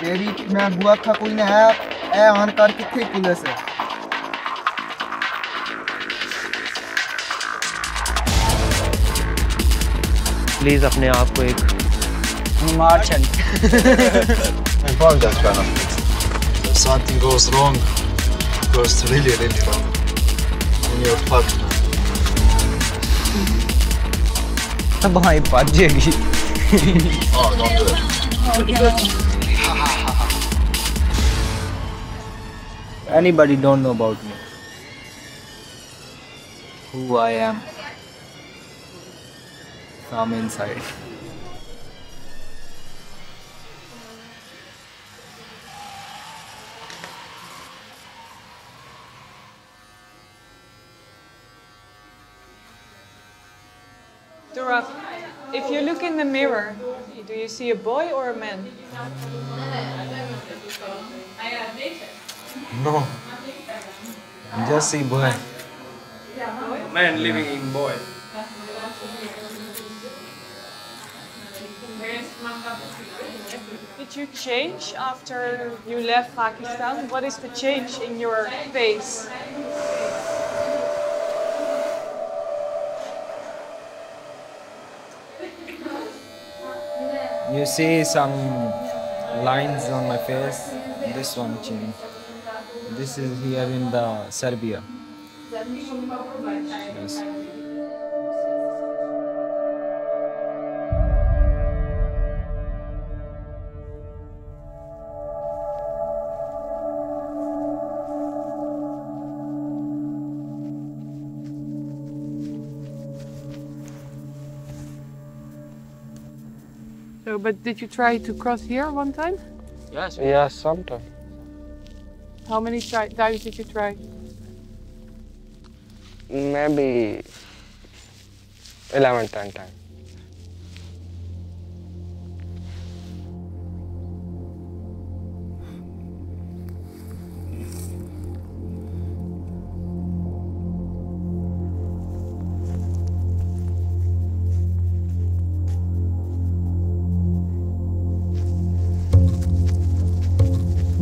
तेरी मैं बुआ का कोई ना है ए आन कर किथे पुलिस है। प्लीज अपने आप को एक Marchand. I found that kind of thing. If something goes wrong, it goes really, really wrong. And you're fucked, man. अब भाई पहुंच जाएगी। Oh, don't do it. Anybody don't know about me? Who I am from inside. Dora, if you look in the mirror, do you see a boy or a man? No. Just see boy. man living in boy. Did you change after you left Pakistan? What is the change in your face? You see some lines on my face. This one changed. This is here in the Serbia. Yes. So, but did you try to cross here one time? Yes. Yes, sometimes. How many times did you try? Maybe 11, 10 times.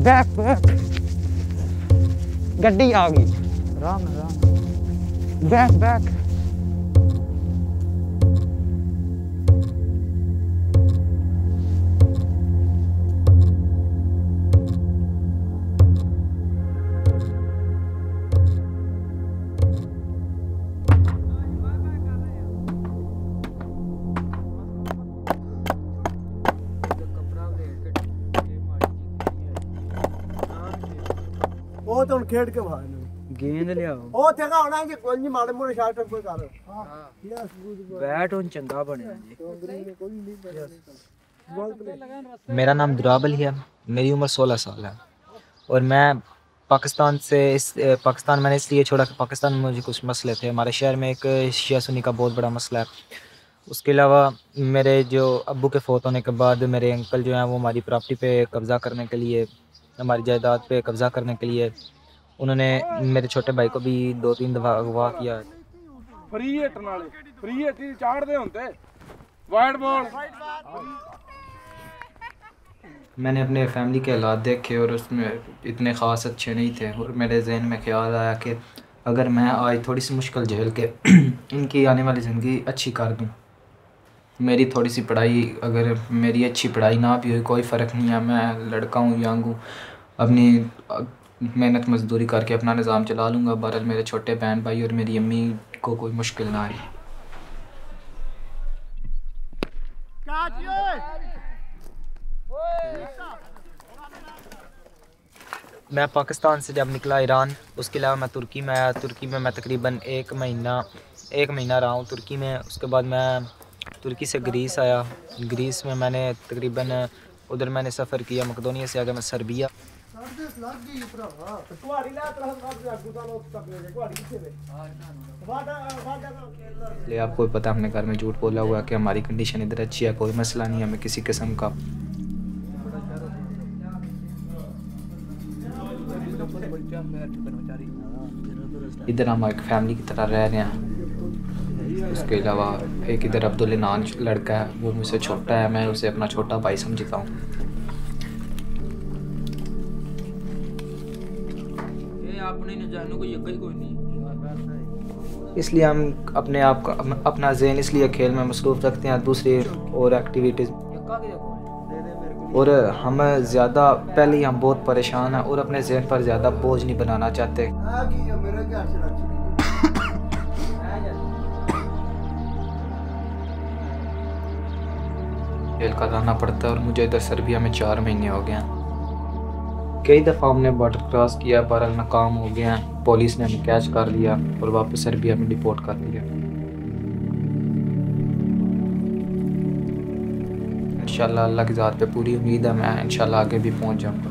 Back. गड्डी आ गई। Ram. Back. ਉਹ ਤਾਂ ਹੁਣ ਖੇਡ ਕੇ ਬਾਹਰ गेंद लियाओ। ਉਹ ਜਗ੍ਹਾ ਹੋਣਾ ਜੇ ਕੋਈ ਨਹੀਂ ਮਾੜੇ ਮੋੜੇ ਸ਼ਾਟ ਕੋਈ ਕਰ ਹਾਂ बैट उन चंगा बने जी। मेरा नाम दुराबल है, मेरी उम्र 16 साल है और मैं पाकिस्तान मैंने इसलिए छोड़ा कि पाकिस्तान में मुझे कुछ मसले थे। हमारे शहर में एक शिया सुन्नी का बहुत बड़ा मसला है। उसके अलावा मेरे जो अब्बू के फौत होने के बाद मेरे अंकल जो हैं वो हमारी प्रॉपर्टी पे कब्ज़ा करने के लिए, हमारी जायदाद पे कब्ज़ा करने के लिए उन्होंने मेरे छोटे भाई को भी 2-3 दफ़ा अगवा किया। फ्री हिट नाले फ्री हिट चाड़ते होंगे वाइड बॉल। मैंने अपने फैमिली के हालात देखे और उसमें इतने ख़ास अच्छे नहीं थे और मेरे जहन में ख्याल आया कि अगर मैं आज थोड़ी सी मुश्किल झेल के इनकी आने वाली ज़िंदगी अच्छी कर दूं। मेरी थोड़ी सी पढ़ाई, अगर मेरी अच्छी पढ़ाई ना भी हुई कोई फ़र्क नहीं है, मैं लड़का हूँ, यंग हूँ, अपनी मेहनत मजदूरी करके अपना निज़ाम चला लूँगा। बहरहाल मेरे छोटे बहन भाई और मेरी अम्मी को कोई मुश्किल ना आए। मैं पाकिस्तान से जब निकला ईरान, उसके अलावा मैं तुर्की में आया। तुर्की में मैं तकरीबन एक महीना रहा हूँ तुर्की में। उसके बाद मैं तुर्की से ग्रीस आया। ग्रीस में मैंने तकरीबन उधर मैंने सफ़र किया। मकदोनिया से आगे मैं सर्बिया। ले आपको पता हमने घर में झूठ बोला हुआ कि हमारी कंडीशन इधर अच्छी है, कोई मसला नहीं है हमें किसी किस्म का। इधर हम एक फैमिली की तरह रह रहे हैं। उसके अलावा एक इधर अब्दुल इनान लड़का है, वो मुझसे छोटा है, मैं उसे अपना छोटा भाई समझता हूँ। इसलिए हम अपने आप का अपना जहन इसलिए खेल में मसरूफ़ रखते हैं, दूसरी और एक्टिविटीज़, और हम ज़्यादा पहले ही हम बहुत परेशान हैं और अपने जहन पर ज़्यादा बोझ नहीं बनाना चाहते। जेल का लाना पड़ता है और मुझे इधर सर्बिया में 4 महीने हो गए हैं। कई दफ़ा हमने बॉर्डर क्रॉस किया, बहरहाल नाकाम हो गए हैं। पुलिस ने हमें कैच कर लिया और वापस सर्बिया में डिपोर्ट कर दिया। इंशाल्लाह अल्लाह की ज़ात पे पूरी उम्मीद है, मैं इंशाल्लाह आगे भी पहुंच जाऊंगा।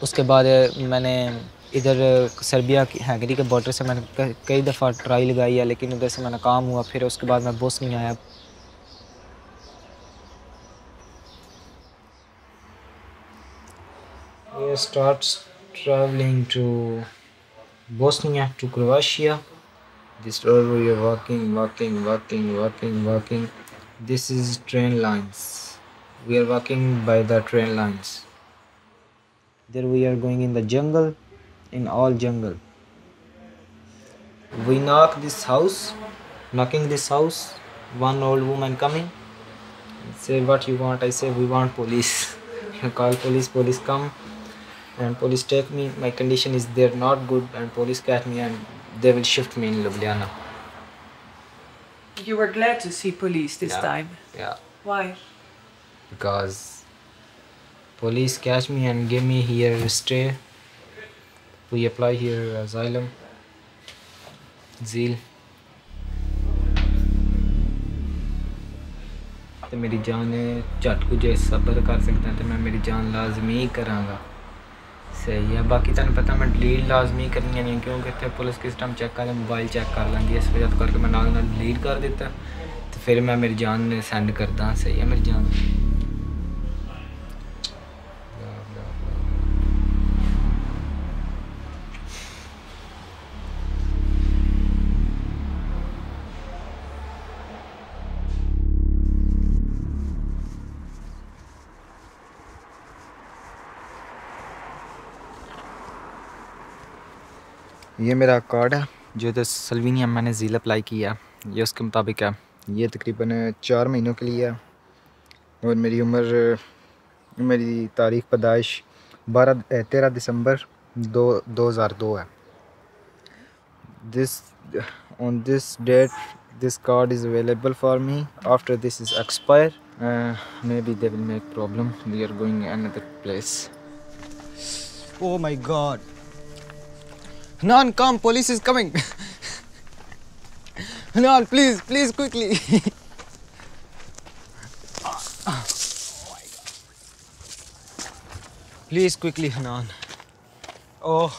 उसके बाद मैंने इधर सर्बिया की हैंगरी के बॉर्डर से मैंने कई दफ़ा ट्राई लगाई है, लेकिन उधर से मैं नाकाम हुआ। फिर उसके बाद मैं बोस्नी आया। We start traveling to Bosnia to Croatia. This road we are walking. This is train lines. We are walking by the train lines. There we are going in the jungle, in all jungle. We knocking this house. One old woman coming. Say what you want. I say we want police. I call police come, and police take me. My condition is they're not good, and police catch me and they will shift me in Ljubljana. You were glad to see police this time. Yeah. Why? Because police catch me and give me here stay. We apply here asylum. Zeal. तो मेरी जान झट कुछ सबर कर सकता है तो मैं मेरी जान लाजमी करांगा। सही है, बाकी तुम पता मैं डिलीट लाजमी करनी नहीं, क्योंकि इतने पुलिस किस टाइम चेक कर मोबाइल चेक कर लेंगी, इस वजह करके मैं नाल डिलीट कर देता तो फिर मैं मेरी जान सेंड करदा। सही है मेरी जान। ये मेरा कार्ड है जो तो सल्वीनिया मैंने ज़ील अप्लाई किया, ये उसके मुताबिक है। ये तकरीबन 4 महीनों के लिए है और मेरी तारीख़ पैदाइश 13 दिसंबर 2002 है। On this date this card is available for me. After this is expire, maybe they will make problem. We are going another place. Oh my God! Hanan, come! Police is coming! Hanan, please, quickly! Please, quickly, Hanan. Oh.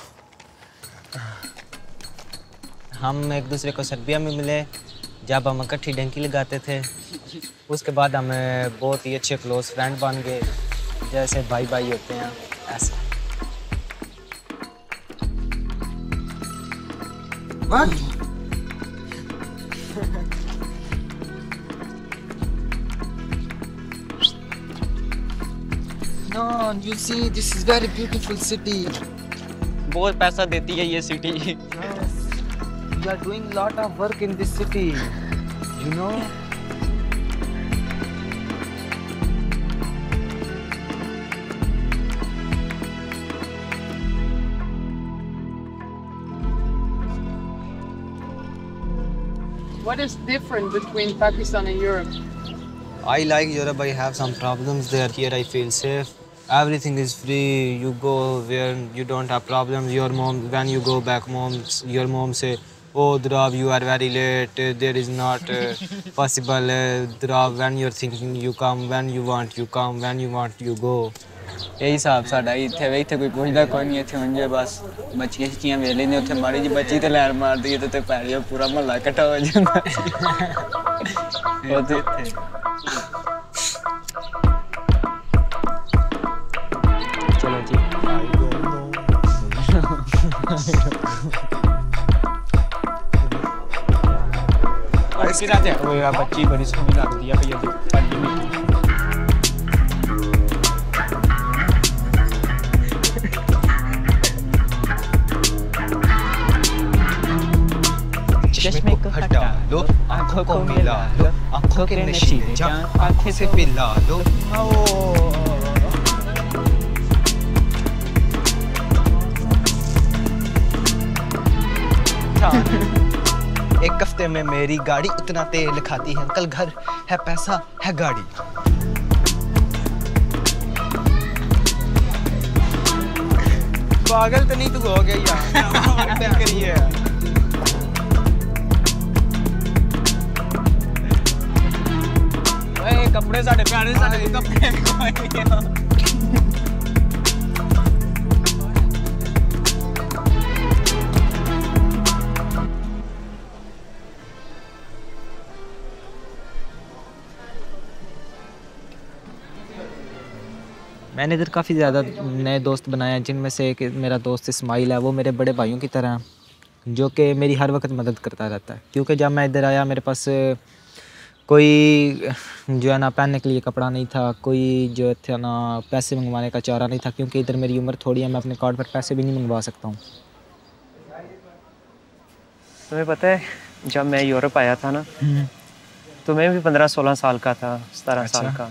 हम एक दूसरे को Serbia में मिले जब हम इकट्ठी डंकी लगाते थे। उसके बाद हम बहुत ही अच्छे क्लोज फ्रेंड बन गए, जैसे भाई भाई होते हैं ऐसे। What? No, you see, this is very beautiful city. बहुत पैसा देती है ये city. Yes, we are doing lot of work in this city. You know. What is different between Pakistan and Europe? I like Europe. I have some problems there. Here I feel safe. Everything is free. You go where you don't have problems. Your mom, when you go back home, your mom say, "Oh, Drav, you are very late. There is not possible. Drav, when you're thinking, you come. When you want, you come. When you want, you go." यही हिसाब साडा इत्थे वे इत्थे कोई पुछदा कोई नहीं इत्थे हुंजे बस बच्चियां छिचियां वेले ने उत्थे माड़ी जी बच्ची ते लैर मार दी ते पैरिया पूरा महल्ला इकट्ठा हो जांदा ओते इत्थे चलो जी ऐसी रात है वो बच्ची बड़ी सोहनी लगदी है भैया जी पंजी मिनट चश्मे को हटा लो, आँखों को मिला लो, आँखों के नशीले जाम आँखें से पिला लो। एक हफ्ते में मेरी गाड़ी उतना तेल खाती है, अंकल घर है पैसा है गाड़ी। पागल तो नहीं तू हो गया यार करिए कपड़े साढ़े प्यारे साढ़े कपड़े भी कोई नहीं मैंने इधर काफ़ी ज़्यादा नए दोस्त बनाए हैं, जिनमें से एक मेरा दोस्त इस्माइल है। वो मेरे बड़े भाइयों की तरह जो कि मेरी हर वक्त मदद करता रहता है, क्योंकि जब मैं इधर आया मेरे पास कोई जो है ना पहनने के लिए कपड़ा नहीं था, कोई जो था ना पैसे मंगवाने का चारा नहीं था, क्योंकि इधर मेरी उम्र थोड़ी है, मैं अपने कार्ड पर पैसे भी नहीं मंगवा सकता हूँ। तुम्हें पता है जब मैं यूरोप आया था ना तो मैं भी 15-16 साल का था, 17 साल का,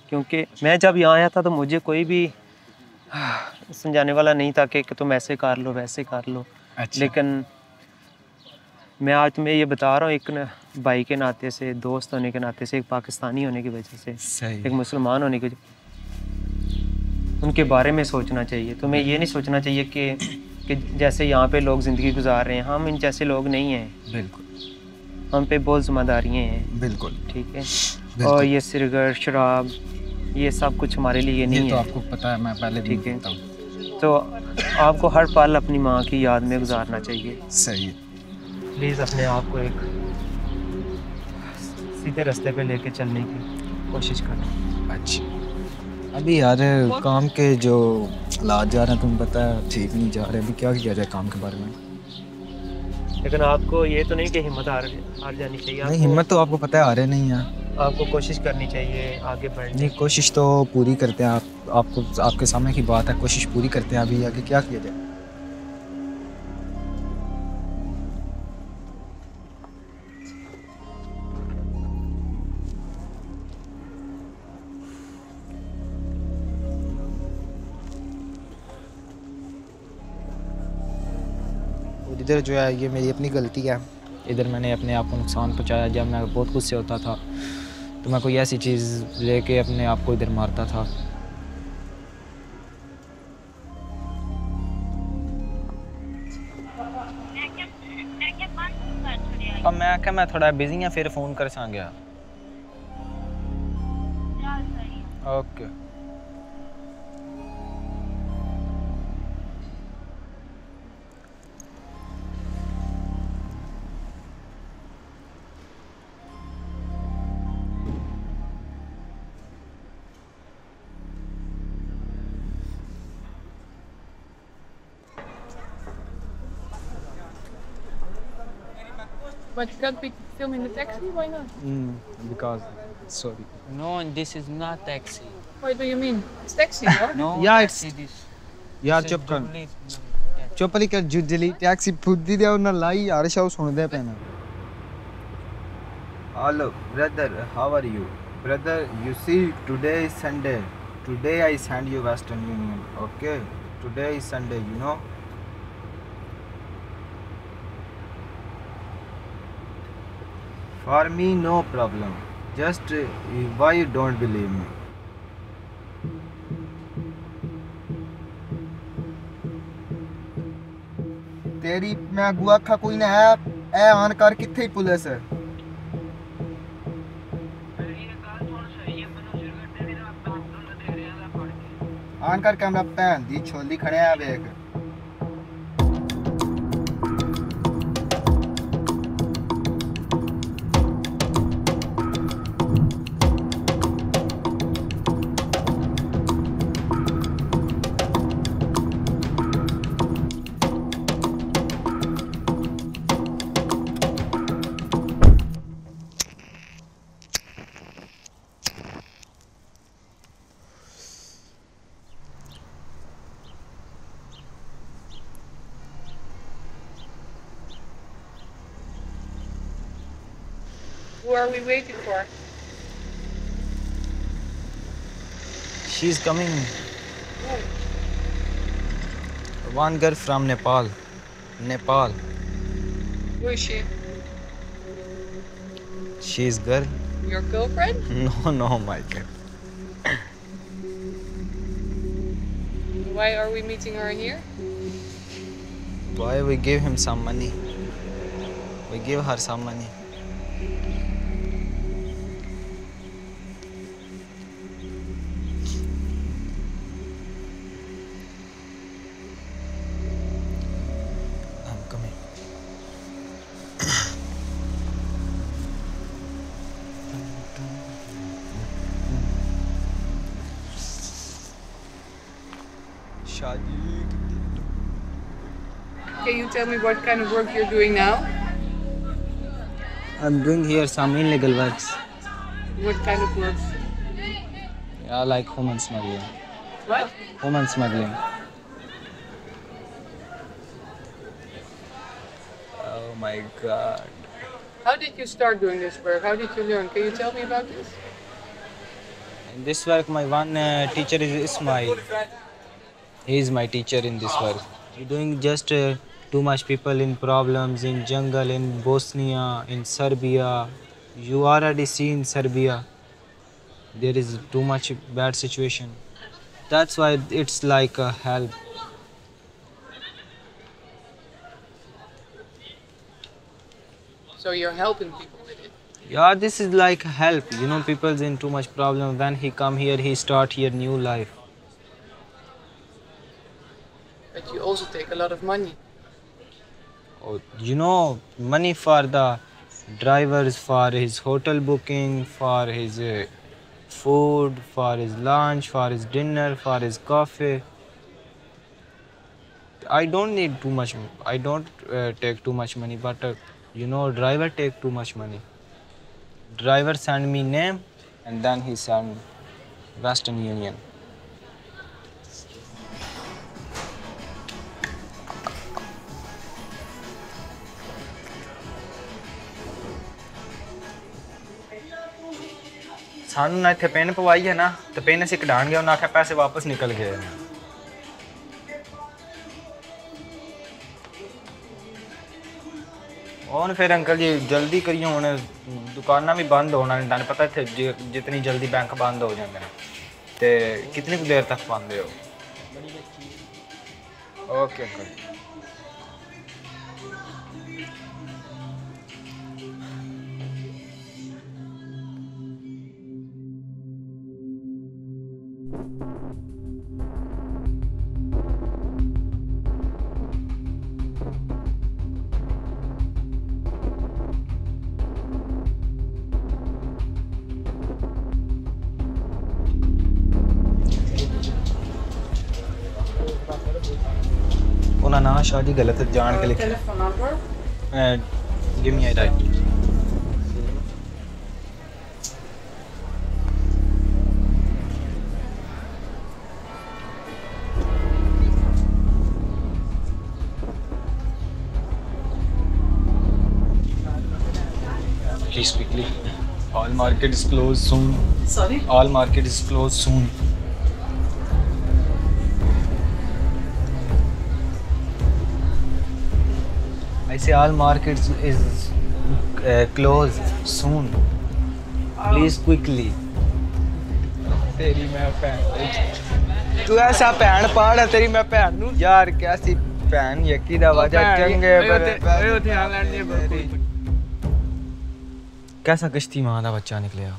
क्योंकि मैं जब यहाँ आया था तो मुझे कोई भी समझाने वाला नहीं था कि तुम ऐसे कर लो वैसे कर लो। लेकिन मैं आज तुम्हें ये बता रहा हूँ, एक भाई के नाते से, दोस्त होने के नाते से, एक पाकिस्तानी होने की वजह से, एक मुसलमान होने की वजह, उनके बारे में सोचना चाहिए। तुम्हें ये नहीं सोचना चाहिए कि जैसे यहाँ पे लोग ज़िंदगी गुजार रहे हैं, हम इन जैसे लोग नहीं हैं। बिल्कुल, हम पे बहुत जिम्मेदारियाँ हैं। बिल्कुल, ठीक है। और ये सिगरेट शराब ये सब कुछ हमारे लिए नहीं है। तो आपको पता है, मैं पहले ठीक है। तो आपको हर पल अपनी माँ की याद में गुजारना चाहिए। सही है। प्लीज़ अपने आप को एक सीधे रास्ते पे लेके चलने की कोशिश करें। अच्छा, अभी यार काम के जो हालात जा रहे हैं तुम्हें पता है ठीक नहीं जा रहे, अभी क्या किया जाए काम के बारे में? लेकिन आपको ये तो नहीं कि हिम्मत हार जानी चाहिए। नहीं, हिम्मत तो आपको पता है हारे नहीं है, आपको कोशिश करनी चाहिए आगे बढ़ने। नहीं, कोशिश तो पूरी करते हैं। आपको आपके सामने की बात है, कोशिश पूरी करते हैं। अभी आगे क्या किया जाए? इधर जो है ये मेरी अपनी गलती है, इधर मैंने अपने आप को नुकसान पहुंचाया। जब मैं बहुत गुस्से होता था तो मैं कोई ऐसी चीज़ लेके अपने आप को इधर मारता था। अब मैं क्या, मैं थोड़ा बिजी हाँ, फिर फ़ोन कर सांगया। Okay. But you can't film in the taxi, why not? Because sorry. No, this is not taxi. What do you mean? It's taxi, no? No, Yeah, taxi, this. यार चुप कर, चुप नहीं कर, जुजली टैक्सी फुद्दी दे उन्हें लाई यार शाव सुन दे पैना। Hello brother, how are you? Brother, you see today is Sunday. Today I send you Western Union. Okay, today is Sunday, you know. For me, no problem. Just why you don't believe me? तेरी मैं अगुआ आखा कोई ना है ए आन कर किथे पुलिस आन कर कैमरा भैन दी छोली खड़े आ वेख Who are we waiting for? She's coming. One girl from Nepal. Nepal. Who is she? She's girl. Your girlfriend? No, my girl. Why are we meeting her here? Why we give him some money? We give her some money. I'm coming. Can you tell me what kind of work you're doing now? I'm doing here some illegal works. What kind of work? Yeah, like human smuggling. What? Human smuggling. Oh my God. How did you start doing this work? How did you learn? Can you tell me about this? In this work, my one teacher is Ismail. He is my teacher in this work. You're doing just too much people in problems in jungle, in Bosnia, in Serbia. You already see in Serbia. There is too much bad situation. That's why it's like a help. So you're helping people with it. Yeah, this is like help. You know, people's in too much problem. When he come here, he start here new life. But you also take a lot of money. Oh, you know, money for the drivers, for his hotel booking, for his food, for his lunch, for his dinner, for his coffee. I don't need too much. I don't take too much money, but you know, driver take too much money. Driver send me name, and then he send Western Union. सानू ना इत्थे pin पवाई है ना तो pin असीं कढाण गए उन्हें आख्या पैसे वापस निकल गए और फिर अंकल जी जल्दी करिए हुण दुकानां भी बंद होना नहीं तुहानूं पता इत्थे जितनी जल्दी बैंक बंद हो जांदे ने ते कितनी कुछ देर तक पांदे हो ओके अंकल उन्हें ना शादी गलत जान के लिखे give me right Please quickly. All market is closed soon. Sorry? All market is closed soon. I say all markets is closed soon. Please quickly. तेरी मैं भैन तू ऐसा भैन पाड़ है तेरी मैं भैन नू यार कैसी ਭੈਣ ਯਕੀ ਦਾ ਵਜਾ ਚੰਗੇ ਓਏ ਉੱਥੇ ਆ ਲੈਣ ਦੇ कैसा कश्ती मां ਦਾ ਬੱਚਾ ਨਿਕਲਿਆ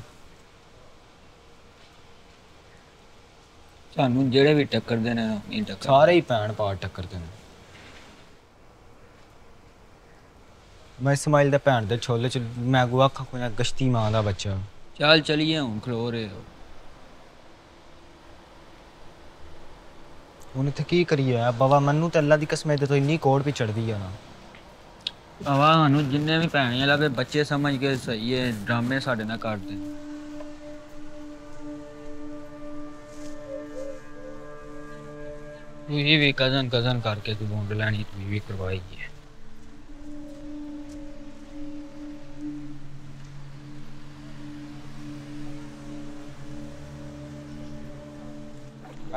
ਸਾਨੂੰ ਜਿਹੜੇ ਵੀ ਟੱਕਰਦੇ ਨੇ ਨਹੀਂ ਟੱਕਰ ਸਾਰੇ ਹੀ ਭੈਣ ਪਾੜ ਟੱਕਰਦੇ ਨੇ ਮੈਂ ਇਸਮਾਈਲ ਦਾ ਭੈਣ ਦੇ ਛੋਲੇ ਚ ਮੈਂ ਗੁਆ ਅੱਖਾਂ ਕੋਨਾ ਕਸ਼ਤੀ ਮਾਂ ਦਾ ਬੱਚਾ ਚੱਲ ਚਲੀਏ ਹੁਣ ਖਲੋ ਰਹੇ ਹੋ ਹੁਣ ਇੱਥੇ ਕੀ ਕਰੀਏ ਬਾਬਾ ਮੈਨੂੰ ਤੇ ਅੱਲਾ ਦੀ ਕਸਮ ਇਹਦੇ ਤੋਂ ਇੰਨੀ ਕੋੜ ਵੀ ਚੜਦੀ ਆ ਨਾ ਆਵਾ ਸਾਨੂੰ ਜਿੰਨੇ ਵੀ ਭੈਣੀਆਂ ਲੱਗੇ ਬੱਚੇ ਸਮਝ ਕੇ ਸਹੀ ਹੈ ਡਰਾਮੇ ਸਾਡੇ ਨਾਲ ਕਰਦੇ ਇਹ ਵੀ ਕਜ਼ਨ ਕਰਕੇ ਤੂੰ ਬੋਂਡ ਲੈਣੀ ਤੂੰ ਵੀ ਕਰਵਾਈ ਹੈ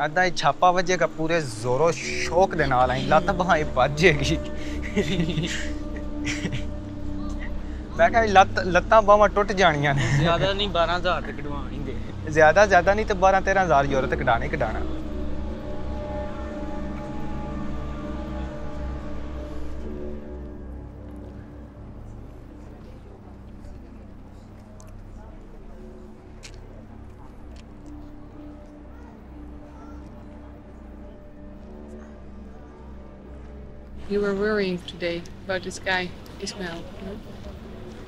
ਐਦਾਂ ਹੀ ਛਾਪਾ ਵੱਜੇਗਾ ਪੂਰੇ ਜ਼ੋਰੋ ਸ਼ੌਕ ਦੇ ਨਾਲ ਆਈ ਲੱਤ ਬਹਾਈ ਵੱਜੇਗੀ ਮੈਂ ਕਿਹਾ ਲੱਤਾਂ ਬਾਹਾਂ ਟੁੱਟ ਜਾਣੀਆਂ ਨੇ ਜ਼ਿਆਦਾ ਨਹੀਂ 12000 ਤੇ ਕਢਵਾਣਗੇ ਜ਼ਿਆਦਾ ਨਹੀਂ ਤੇ 12-13,000 ਯੂਰੋ ਤੇ ਕਢਾਣਾ You were worrying today about this guy, Ismail.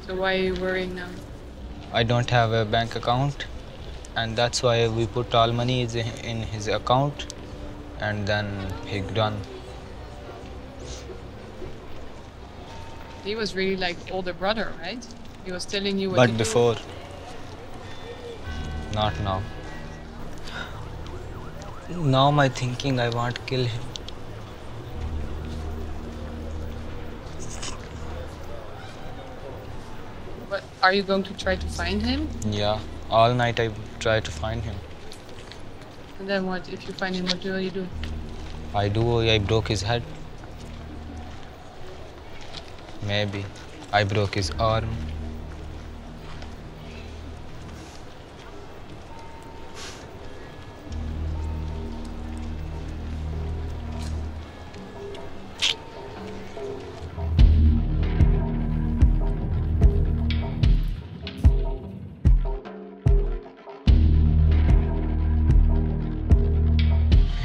So why are you worrying now? I don't have a bank account and that's why we put all money in his account and then he done. He was really like older brother, right? He was telling you what But to before, not now. Now my thinking I want to kill him. But are you going to try to find him? Yeah, all night I try to find him. And then what? If you find him, what will you do? I broke his head. Maybe I broke his arm.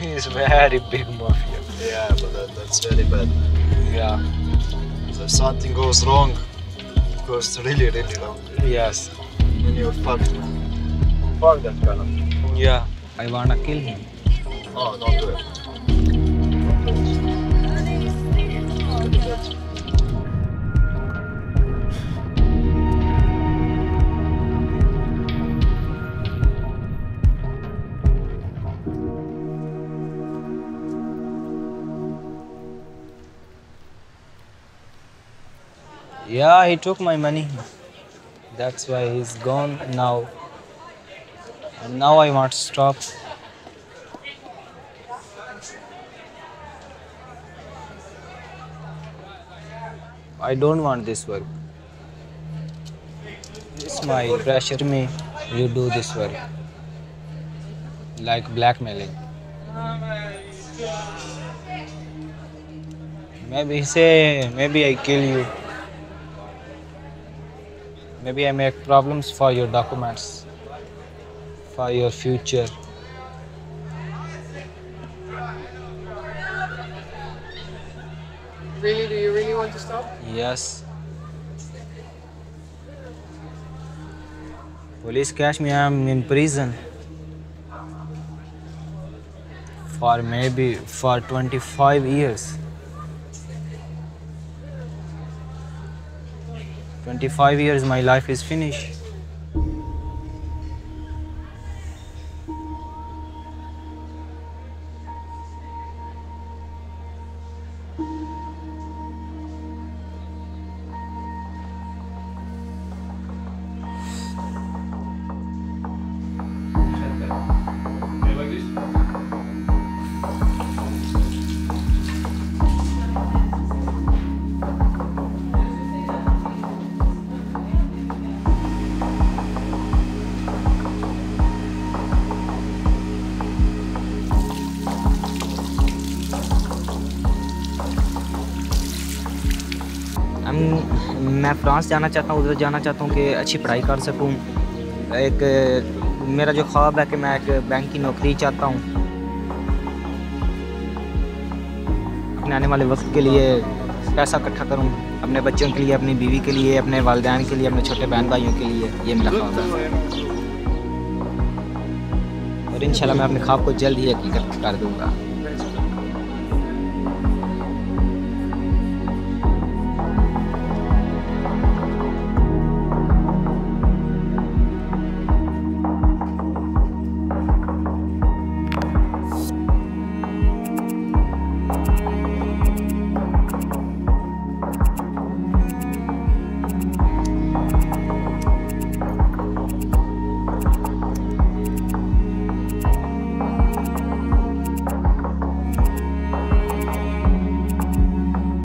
He's very big mafia. Yeah, but that's very bad. Yeah. So if something goes wrong, it goes really, really wrong. Yes. Then you're fucked, man. Fuck that fella. Yeah. I wanna kill him. Oh, don't do it. Don't do it. Yeah, he took my money. That's why he's gone now. And now I want to stop. I don't want this work. Ismail pressure me, you do this work. Like blackmailing. Maybe I kill you. Maybe I make problems for your documents, for your future. Really? Do you really want to stop? Yes. Police catch me, I'm in prison. For 25 years. 25 years my life is finished. मैं France जाना चाहता हूँ, उधर जाना चाहता हूँ कि अच्छी पढ़ाई कर सकूँ। एक मेरा जो ख्वाब है कि मैं एक बैंक की नौकरी चाहता हूँ। अपने आने वाले वक्त के लिए पैसा इकट्ठा करूँ, अपने बच्चों के लिए, अपनी बीवी के लिए, अपने वालिदैन के लिए, अपने छोटे बहन भाइयों के लिए। ये मेरा ख्वाब है और इंशाल्लाह मैं अपने ख्वाब को जल्द ही हकीकत कर दूँगा।